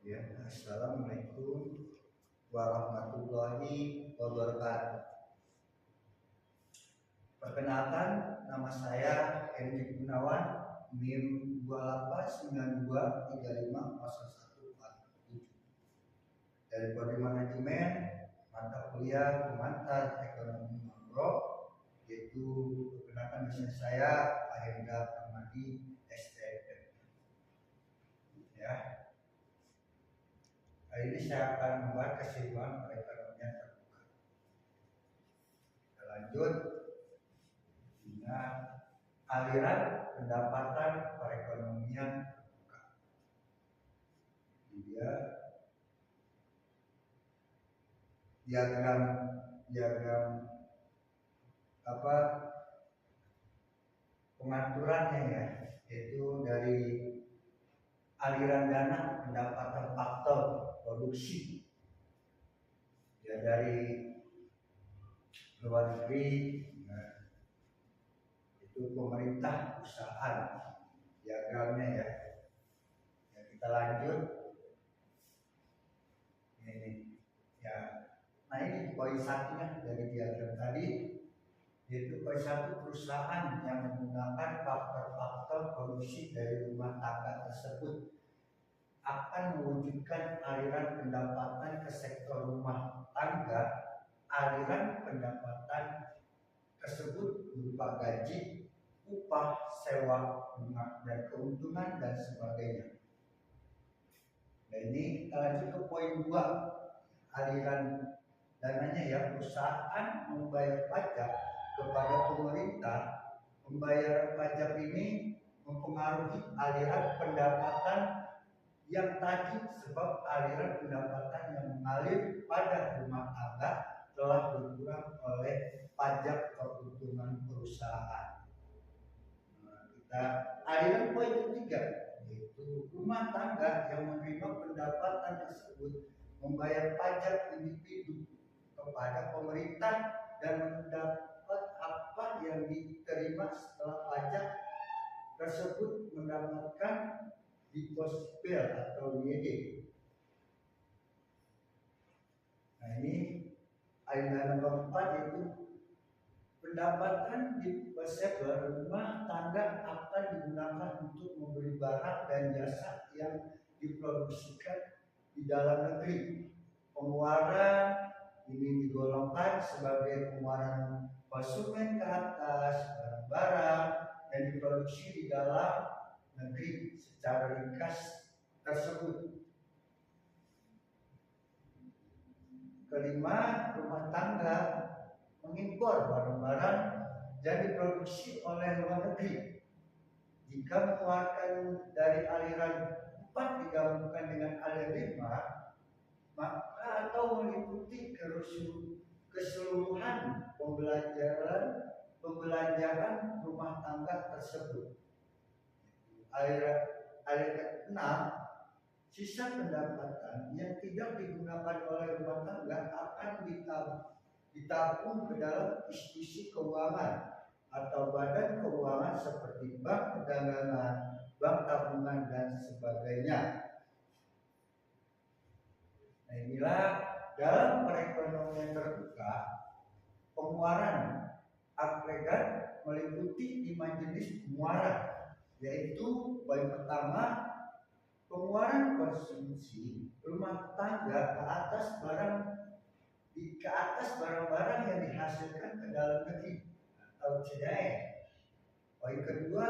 Ya, Assalamualaikum warahmatullahi wabarakatuh. Perkenalkan, nama saya Hendy Gunawan, NIM 2892350147. Dari Prodi Manajemen, mata kuliah Pengantar Ekonomi Makro, yaitu perkenalkan nama saya Pak Hendra Permadi, STM. Ya. Hari ini saya akan membahas keseimbangan perekonomian terbuka. Kita lanjut dengan aliran pendapatan perekonomian terbuka. Dia diagram pengaturannya ya, yaitu dari aliran dana pendapatan faktor produksi ya, dari luar negeri ya, itu pemerintah, perusahaan, diagramnya ya. Kita lanjut ini ya. Nah, ini poin satunya dari diagram tadi, yaitu poin satu, perusahaan yang menggunakan faktor-faktor produksi dari rumah tangga tersebut akan mewujudkan aliran pendapatan ke sektor rumah tangga. Aliran pendapatan tersebut berupa gaji, upah, sewa, bunga, dan keuntungan dan sebagainya. Nah, ini kita lanjut ke poin 2, aliran dananya ya. Perusahaan membayar pajak kepada pemerintah. Pembayaran pajak ini mempengaruhi aliran pendapatan yang tadi, sebab aliran pendapatan yang mengalir pada rumah tangga telah berkurang oleh pajak keuntungan perusahaan. Nah, kita aliran poin ketiga, yaitu rumah tangga yang menerima pendapatan tersebut membayar pajak individu kepada pemerintah dan mendapat apa yang diterima setelah pajak tersebut mendapatkan disposable atau YD. Nah, ini aliran nomor 4, yaitu pendapatan disposable rumah tangga akan digunakan untuk membeli barang dan jasa yang diproduksikan di dalam negeri. Pengeluaran ini digolongkan sebagai pengeluaran konsumen ke atas barang-barang yang diproduksi di dalam negeri secara ringkas tersebut. Kelima, rumah tangga mengimpor barang-barang yang diproduksi oleh luar negeri. Jika mengeluarkan dari aliran 4 digabungkan dengan aliran 5, maka atau meliputi keseluruhan pembelanjaan rumah tangga tersebut. Aliran 6, sisa pendapatan yang tidak digunakan oleh rumah tangga akan ditabung ke dalam institusi keuangan atau badan keuangan seperti bank perdagangan, bank tabungan, dan sebagainya. Nah, inilah dalam perekonomian terbuka, pengeluaran agregat meliputi 5 jenis pengeluaran, yaitu poin pertama, pengeluaran konsumsi rumah tangga ke atas barang-barang yang dihasilkan ke dalam negeri atau CDN. Poin kedua,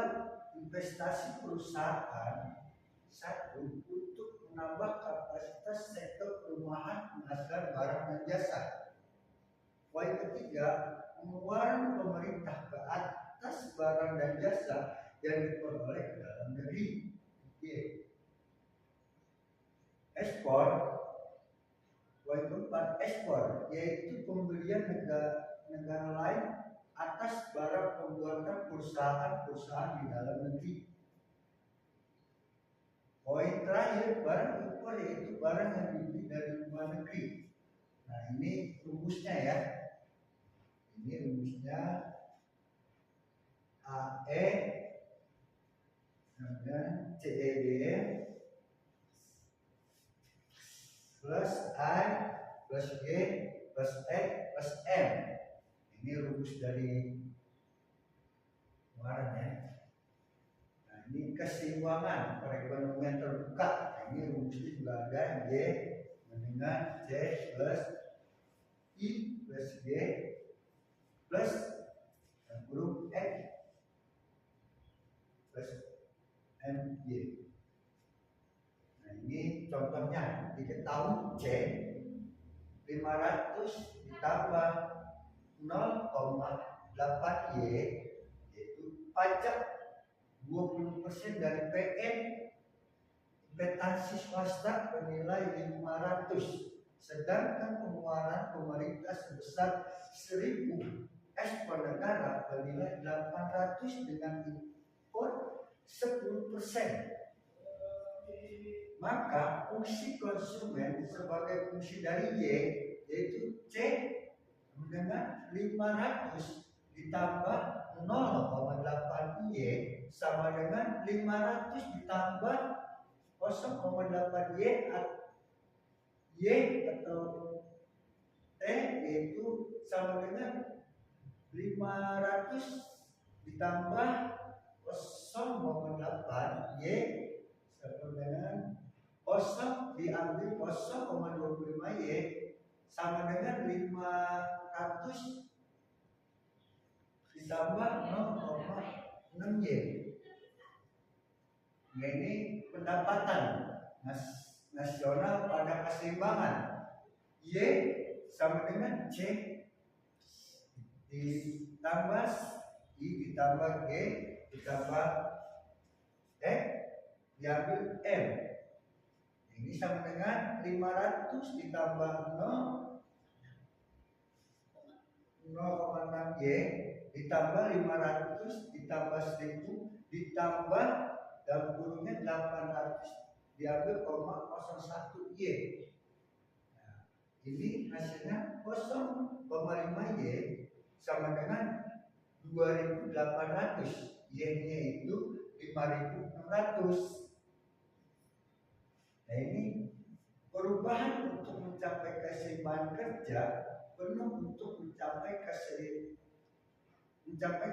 investasi perusahaan untuk menambah kapasitas sektor perumahan menghasilkan barang dan jasa. Poin ketiga, pengeluaran pemerintah ke atas barang dan jasa yang diperoleh ke dalam negeri. Ekspor. Poin keempat, ekspor, yaitu pembelian negara lain atas barang pembuatan perusahaan-perusahaan di dalam negeri. Poin terakhir, barang impor, yaitu barang yang dibeli dari luar negeri. Nah, ini rumusnya ya. Ini rumusnya AE dan CED plus I plus G plus X plus M. Ini rumus dari kemarin ya. Nah, ini keseimbangan perekonomian terbuka. Nah, ini rumusnya juga ada Y dengan C plus I plus G plus huruf X plus MY. Nah, ini contohnya diketahui C 500 ditambah 0,8Y yaitu pajak 20% dari PN investasi swasta bernilai 500, sedangkan pengeluaran pemerintah sebesar 1000 ekspor negara bernilai 800 dengan impor 10%. Maka fungsi konsumen sebagai fungsi dari Y yaitu C dengan 500 ditambah 0,8Y sama dengan 500 ditambah 0,8Y atau T yaitu sama dengan 500 ditambah 0,8Y sama dengan 0 diambil 0,25Y sama dengan 500 ditambah 0,6Y. Nah, ini pendapatan nasional pada keseimbangan. Y sama dengan C ditambah I ditambah G ditambah X diambil M. Ini sama dengan 500 ditambah 0,6Y ditambah 500 ditambah 1000 ditambah dalam kurungnya 800 diambil 0,01Y. Nah, ini hasilnya 0,5Y sama dengan 2800. Y-nya itu 5600. Nah, ini perubahan untuk mencapai keseimbangan kerja penuh untuk mencapai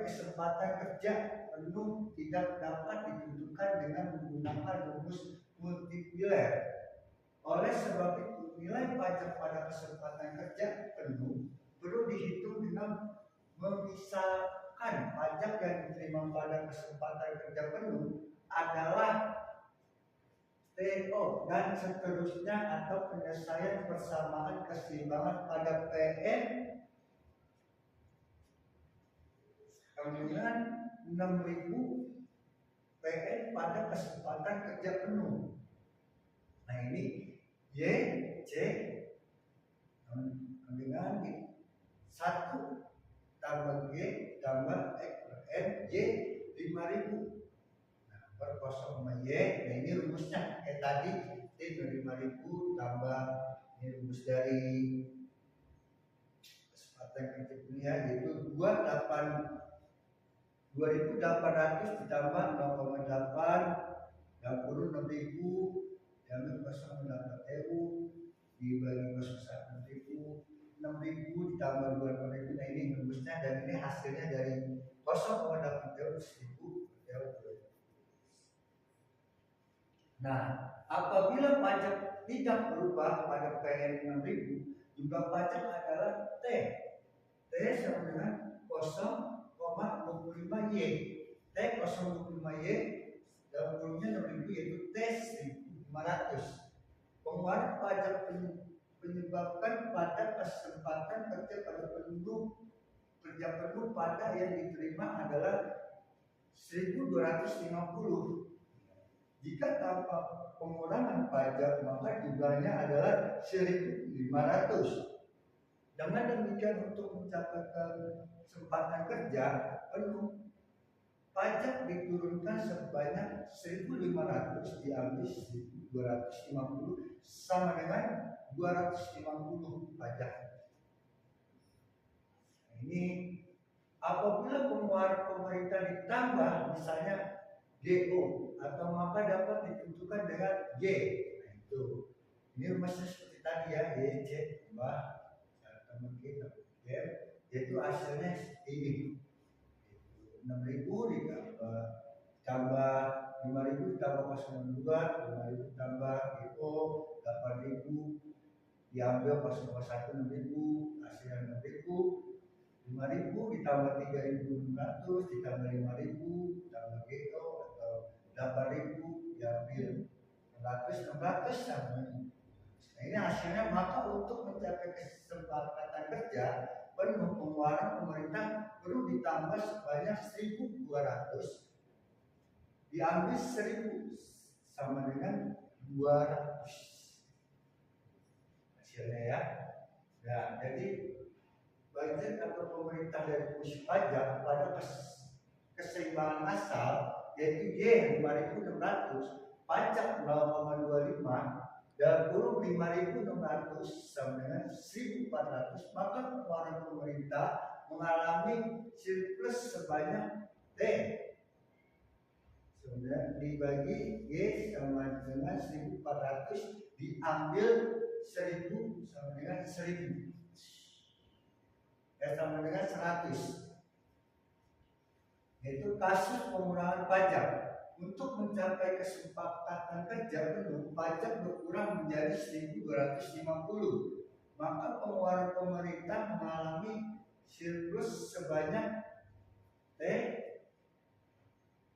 kesempatan kerja penuh tidak dapat ditentukan dengan menggunakan rumus multiplier. Oleh sebab itu, nilai pajak pada kesempatan kerja penuh perlu dihitung dengan memisahkan pajak yang diterima pada kesempatan kerja penuh adalah TO dan seterusnya atau penyelesaian persamaan keseimbangan pada PN dengan 6000 PN pada kesempatan kerja penuh. Nah, ini Y, C dengan 1 tambah G tambah X per N Y 5000 per 0,Y. Nah, ini rumusnya kayak tadi T 5000 tambah ini rumus dari kesempatan kerja dunia yaitu 2800 ditambah 0,8 dalam kurung 6000 diambil 0,8 TU dibagi 0,1 6000 ditambah 2000. Nah, ini rumusnya dan ini hasilnya dari 0,8 TU 1000 TU. Nah, apabila pajak tidak berubah pada PN 6000, jumlah pajak adalah T. T sama dengan 0,25Y. T 0,25Y dalam kurungnya 6000 yaitu T 1500. Pengeluaran pajak menyebabkan pada kesempatan kerja pada kerja penuh pada yang diterima adalah 1250. Jika tanpa pengurangan pajak maka jumlahnya adalah 1500. Dengan demikian untuk mencapai kesempatan kerja penuh pajak diturunkan sebanyak 1500 diambil 1250 sama dengan 250 pajak. Ini apabila pengeluaran pemerintah ditambah misalnya GO atau maka dapat ditentukan dengan G. Nah, itu ini rumusnya seperti tadi. tadi ya, Y, C tambah tambah G tambah Y, itu hasilnya ini. 6.000 tambah 5.000 ditambah 0,2, 5.000 tambah IO 8.000 diambil 0,1 6.000, hasilnya 6.000. 5.000 ditambah 3.600 ditambah 5.000 ditambah GO atau 8.000 diambil 600 sama ini. Nah, ini hasilnya. Maka untuk mencapai kesepakatan kerja penuh pengeluaran pemerintah perlu ditambah sebanyak 1.200 diambil 1.000 sama dengan 200 hasilnya ya. Nah, jadi budget atau pemerintah dari fungsi pajak pada keseimbangan asal yaitu Y 5.600, pajak 0,25 dan buruh 5.600 sama dengan 1.400, maka pengeluaran pemerintah mengalami surplus sebanyak T sebenarnya dibagi Y sama dengan 1.400 diambil 1.000 sama dengan 1.000 sama dengan 100, yaitu kasus pengurangan pajak. Untuk mencapai kesepakatan kerja penuh, pajak berkurang menjadi 1.250, maka pengeluaran pemerintah mengalami surplus sebanyak T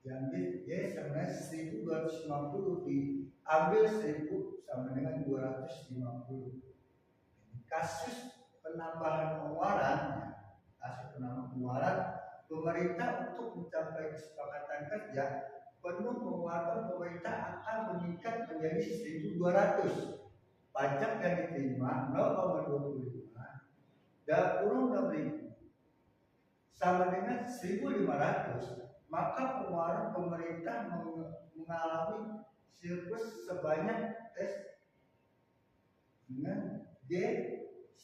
diambil Y sama dengan 1.250 diambil 1.000 sama dengan 250. Kasus penambahan pengeluaran, pemerintah untuk mencapai kesepakatan kerja penuh, pengeluaran pemerintah akan meningkat menjadi 1.200. Pajak yang diterima 0,25 dan kurung 6.000 sama dengan 1.500, maka pengeluaran pemerintah mengalami surplus sebanyak tes dengan G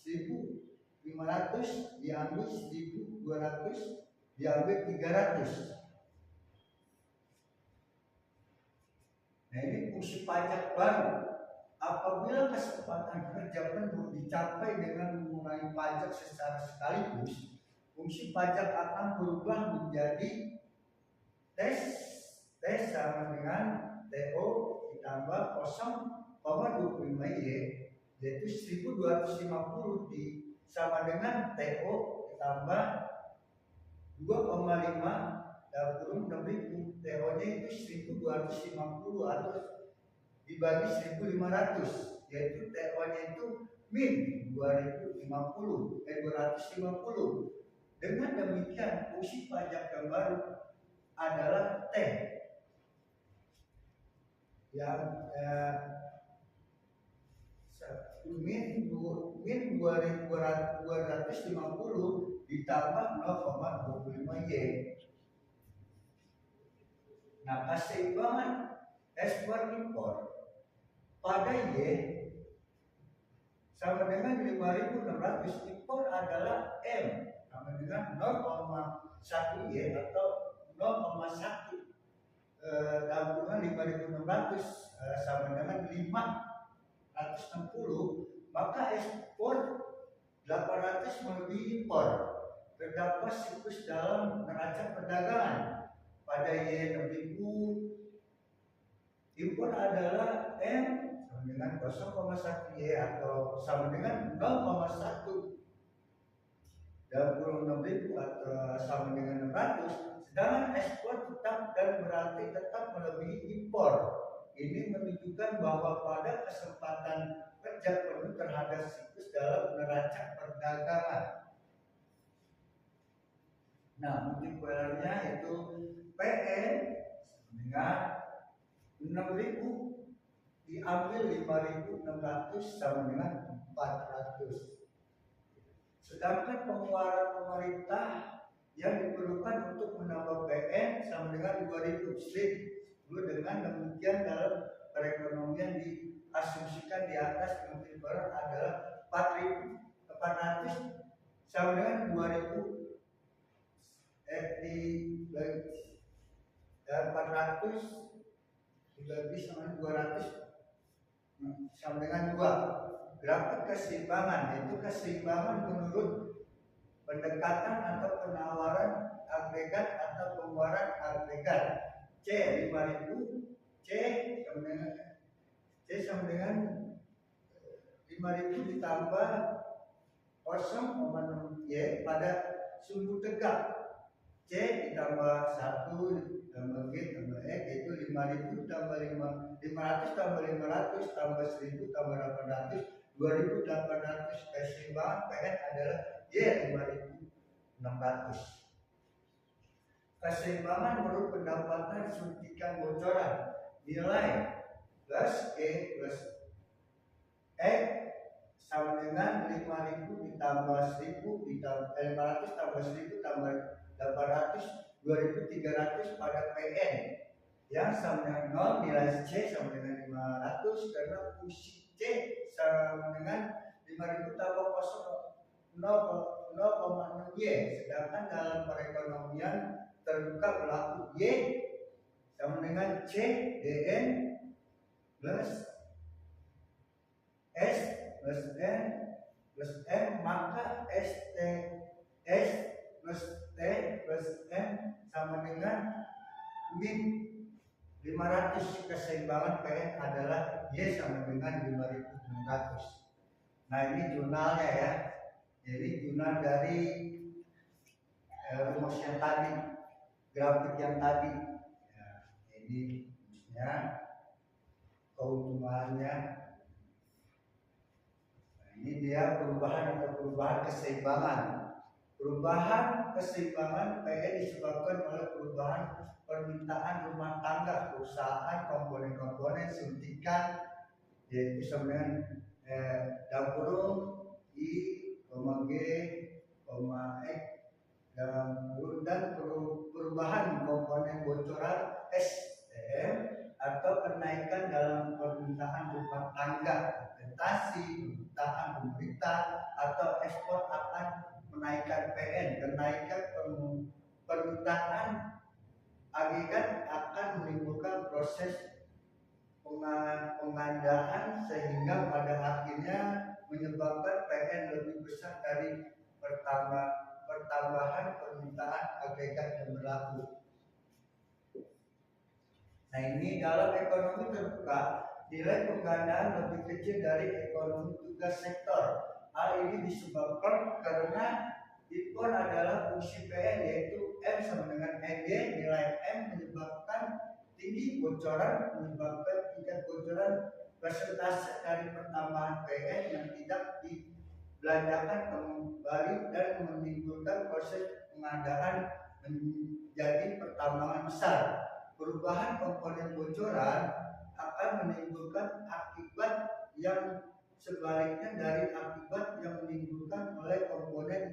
1.500 diambil 1.200 diambil 300. Nah, ini fungsi pajak baru. Apabila kesempatan kerja penuh dicapai dengan mengurangi pajak secara sekaligus, fungsi pajak akan berubah menjadi tes sama dengan TO ditambah 0,25 Y, yaitu 1.250 sama dengan TO ditambah 2,5 dan kurung 6.000. TO-nya itu 1.250 atau dibagi 1.500, yaitu TO-nya itu min 250. Dengan demikian fungsi pajak yang baru adalah T yang min 2.250 ditambah 0,25 Y. Nah, keseimbangan ekspor impor pada Y sama dengan 5.600, impor adalah M sama dengan 0,1 Y atau 0,1 gabungan 5.600 sama dengan 560, maka ekspor 800 melebihi impor. Terdapat siklus dalam neraca perdagangan. Pada Y 6.000, impor adalah M sama dengan 0,1 Y atau sama dengan 0,1 dan 6.000 atau sama dengan 600. Sedangkan ekspor tetap dan berarti tetap melebihi impor. Ini menunjukkan bahwa pada kesempatan kerja penuh terhadap siklus dalam neraca perdagangan. Nah, multipliernya itu PN dengan 6.000 diambil 5.600 sama dengan 400. Sedangkan pengeluaran pemerintah yang diperlukan untuk menambah PN sama dengan 2.000 slip. Dengan demikian dalam perekonomian diasumsikan di atas multiplier adalah 4.400 sama dengan 2.000 dibagi dan 400 dibagi sama dengan 200 sama dengan 2. grafik keseimbangan, yaitu keseimbangan menurut pendekatan atau penawaran agregat atau pengeluaran agregat. C 5.000, C sama dengan 5.000 ditambah 0,6 Y pada sumbu tegak. C ditambah 1 tambah G tambah X itu 5.000 tambah 500 tambah 500 tambah 1.000 tambah 800 2.800. Keseimbangan PN adalah Y 5.600. Keseimbangan menurut pendapatan suntikan bocoran, nilai plus E plus X sama dengan 5.000 ditambah 1.000 ditambah 500 tambah 1.000 tambah 800 2.300 pada PN yang sama dengan 0. Nilai C sama dengan 500 karena fungsi C sama dengan 5.000 tambah 0,6 Y. Sedangkan dalam perekonomian terbuka berlaku Y sama dengan C DN plus S plus N plus M, maka ST S plus T plus M sama dengan min 500. Keseimbangan PN adalah Y sama dengan 5.600. Nah ini jurnalnya ya, jadi jurnal dari rumus yang tadi, grafik yang tadi ya, ini rumusnya, keuntungannya. Ini dia perubahan keseimbangan. Perubahan keseimbangan PN disebabkan oleh perubahan permintaan rumah tangga, perusahaan, komponen-komponen suntikan, yaitu sama dengan dapur I, G, X, dan perubahan komponen bocoran STM atau kenaikan dalam permintaan rumah tangga, investasi, permintaan pemerintah atau ekspor akan menaikkan PN. Kenaikan permintaan agregat akan menimbulkan proses pengandaan sehingga pada akhirnya menyebabkan PN lebih besar dari pertambahan permintaan agregat yang berlaku. Nah ini dalam ekonomi terbuka nilai penggandaan lebih kecil dari ekonomi tugas sektor. Hal ini disebabkan karena impor adalah fungsi PN, yaitu M sama dengan NG. Nilai M menyebabkan tinggi bocoran, menyebabkan tingkat bocoran persentase dari pertambahan PN yang tidak dibelanjakan kembali dan menimbulkan proses pengadaan menjadi pertambangan besar. Perubahan komponen bocoran akan menimbulkan akibat yang sebaliknya dari akibat yang menimbulkan oleh komponen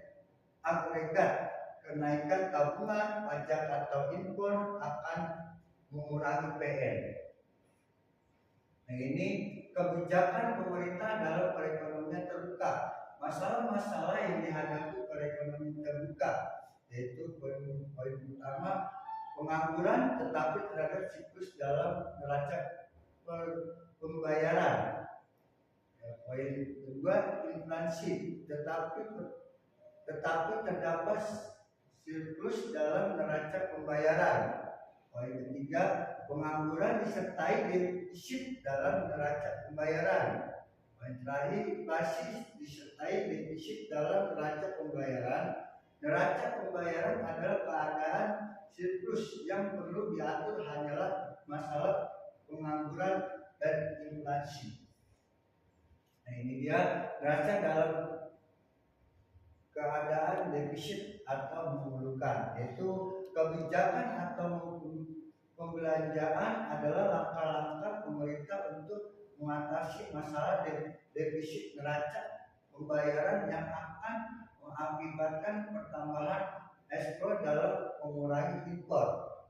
agregat. Kenaikan tabungan, pajak atau impor akan mengurangi PN. Nah ini kebijakan pemerintah dalam perekonomian terbuka. Masalah-masalah yang dihadapi perekonomian terbuka yaitu poin utama pengangguran tetapi terhadap siklus dalam neraca pembayaran. Poin kedua inflasi tetapi terdapat siklus dalam neraca pembayaran. Poin ketiga pengangguran disertai defisit dalam neraca pembayaran. Poin terakhir inflasi disertai defisit dalam neraca pembayaran. Neraca pembayaran adalah keadaan siklus yang perlu diatur hanyalah masalah pengangguran dan inflasi. Nah ini dia neraca dalam keadaan defisit atau memerlukan, yaitu kebijakan atau pembelanjaan adalah langkah-langkah pemerintah untuk mengatasi masalah defisit neraca pembayaran yang akan mengakibatkan pertambahan ekspor dalam mengurangi impor.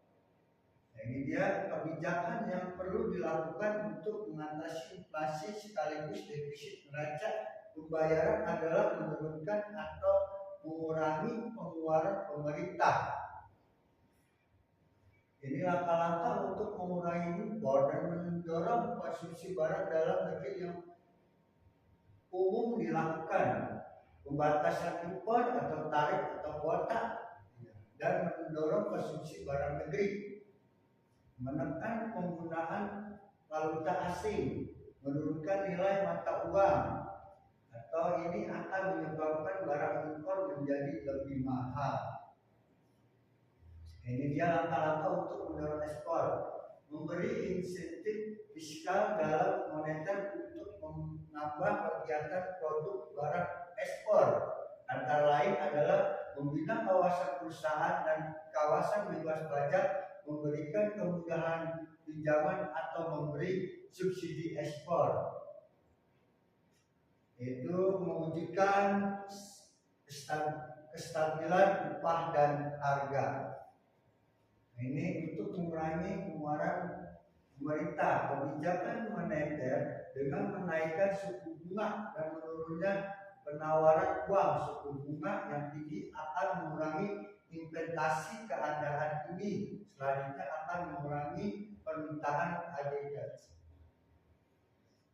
Nah, ini dia kebijakan yang perlu dilakukan untuk mengatasi inflasi sekaligus defisit neraca pembayaran adalah menurunkan atau mengurangi pengeluaran pemerintah. Ini langkah-langkah untuk mengurangi impor dan mendorong konsumsi barang dalam negeri yang umum dilakukan pembatasan impor atau tarif atau kuota dan mendorong konsumsi barang negeri, menekan penggunaan valuta asing, menurunkan nilai mata uang, atau ini akan menyebabkan barang impor menjadi lebih mahal. Ini dia langkah-langkah untuk mendorong ekspor, memberi insentif fiskal dalam moneter untuk menambah kegiatan produk barang ekspor. Antara lain adalah membina kawasan perusahaan dan kawasan bebas pajak, memberikan kemudahan pinjaman atau memberi subsidi ekspor. Itu mewujudkan kestabilan upah dan harga. Ini untuk mengurangi pengeluaran pemerintah. Kebijakan moneter dengan menaikkan suku bunga dan menurunnya penawaran uang, suku bunga yang tinggi akan mengurangi investasi keadaan ini, selanjutnya akan mengurangi permintaan ADK.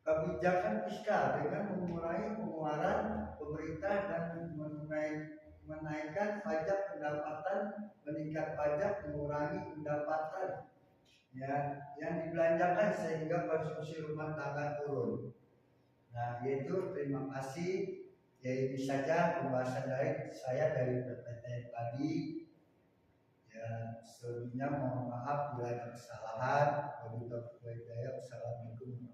Kebijakan fiskal dengan mengurangi pengeluaran pemerintah dan menaikkan pajak pendapatan, meningkat pajak, mengurangi pendapatan yang dibelanjakan sehingga konsumsi rumah tangga turun. Nah, yaitu terima kasih. Ya, ini saja pembahasan dari saya dari PPT tadi. Ya, sebelumnya mohon maaf bila ada kesalahan. Wabillahi taufiq wal hidayah. Wassalamualaikum.